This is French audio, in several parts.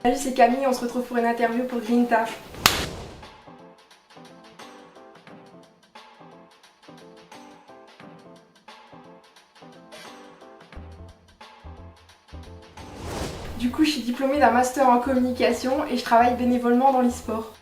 Salut, c'est Camille, on se retrouve pour une interview pour Grinta. Du coup, je suis diplômée d'un master en communication et je travaille bénévolement dans l'e-sport.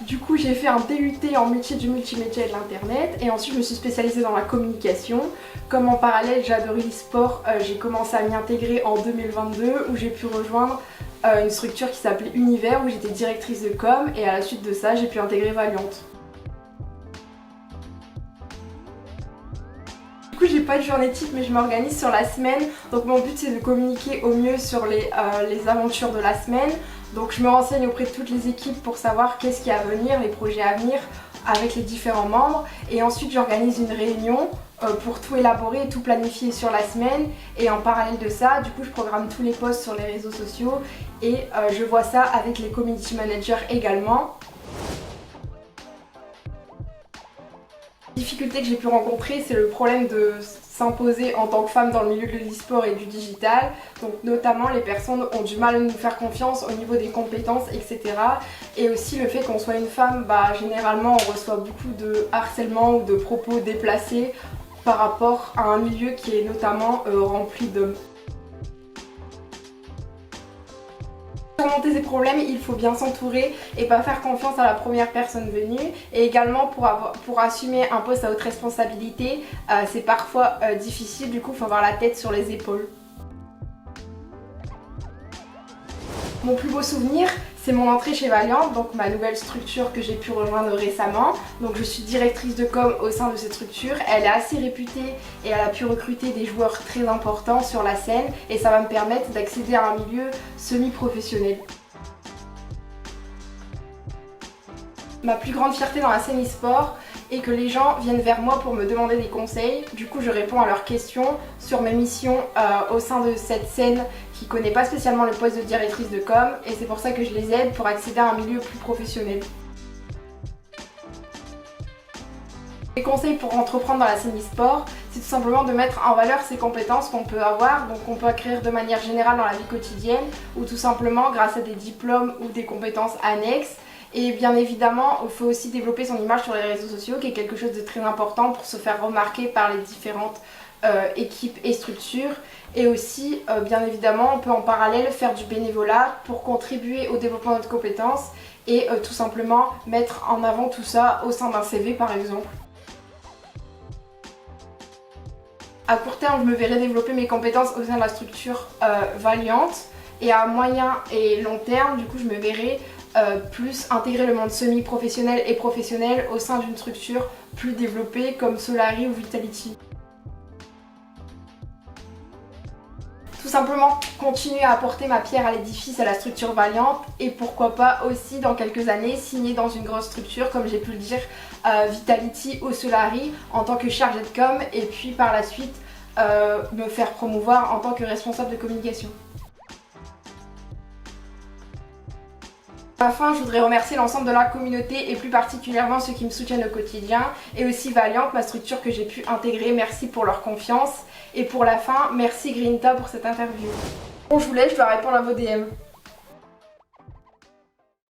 Du coup, j'ai fait un DUT en métier du multimédia et de l'internet et ensuite je me suis spécialisée dans la communication. Comme en parallèle j'adorais l'e-sport, j'ai commencé à m'y intégrer en 2022 où j'ai pu rejoindre une structure qui s'appelait Univers où j'étais directrice de com et à la suite de ça j'ai pu intégrer Valiant. Du coup, j'ai pas de journée type mais je m'organise sur la semaine. Donc mon but c'est de communiquer au mieux sur les aventures de la semaine. Donc je me renseigne auprès de toutes les équipes pour savoir qu'est-ce qui est à venir, les projets à venir avec les différents membres. Et ensuite j'organise une réunion pour tout élaborer et tout planifier sur la semaine. Et en parallèle de ça, du coup je programme tous les posts sur les réseaux sociaux et je vois ça avec les community managers également. La difficulté que j'ai pu rencontrer, c'est le problème de s'imposer en tant que femme dans le milieu de l'e-sport et du digital. Donc notamment les personnes ont du mal à nous faire confiance au niveau des compétences, etc. Et aussi le fait qu'on soit une femme, généralement on reçoit beaucoup de harcèlement ou de propos déplacés par rapport à un milieu qui est notamment rempli d'hommes. Pour surmonter ces problèmes, il faut bien s'entourer et pas faire confiance à la première personne venue. Et également pour assumer un poste à haute responsabilité, c'est parfois difficile, du coup il faut avoir la tête sur les épaules. Mon plus beau souvenir, c'est mon entrée chez Valiant, donc ma nouvelle structure que j'ai pu rejoindre récemment. Donc je suis directrice de com au sein de cette structure. Elle est assez réputée et elle a pu recruter des joueurs très importants sur la scène et ça va me permettre d'accéder à un milieu semi-professionnel. Ma plus grande fierté dans la scène e-sport est que les gens viennent vers moi pour me demander des conseils. Du coup, je réponds à leurs questions sur mes missions au sein de cette scène qui ne connaît pas spécialement le poste de directrice de com et c'est pour ça que je les aide pour accéder à un milieu plus professionnel. Les conseils pour entreprendre dans la scène e-sport, c'est tout simplement de mettre en valeur ses compétences qu'on peut avoir, donc on peut acquérir de manière générale dans la vie quotidienne ou tout simplement grâce à des diplômes ou des compétences annexes. Et bien évidemment, il faut aussi développer son image sur les réseaux sociaux qui est quelque chose de très important pour se faire remarquer par les différentes équipes et structures. Et aussi, bien évidemment, on peut en parallèle faire du bénévolat pour contribuer au développement de notre compétence et tout simplement mettre en avant tout ça au sein d'un CV par exemple. À court terme, je me verrai développer mes compétences au sein de la structure Valiant et à moyen et long terme, du coup, je me verrai plus intégrer le monde semi-professionnel et professionnel au sein d'une structure plus développée comme Solary ou Vitality. Tout simplement continuer à apporter ma pierre à l'édifice à la structure Valiant et pourquoi pas aussi dans quelques années signer dans une grosse structure comme j'ai pu le dire Vitality ou Solary en tant que chargée de com et puis par la suite me faire promouvoir en tant que responsable de communication. À la fin, je voudrais remercier l'ensemble de la communauté et plus particulièrement ceux qui me soutiennent au quotidien et aussi Valiant, ma structure que j'ai pu intégrer. Merci pour leur confiance. Et pour la fin, merci Grinta pour cette interview. Bon, je vous laisse, je dois répondre à vos DM.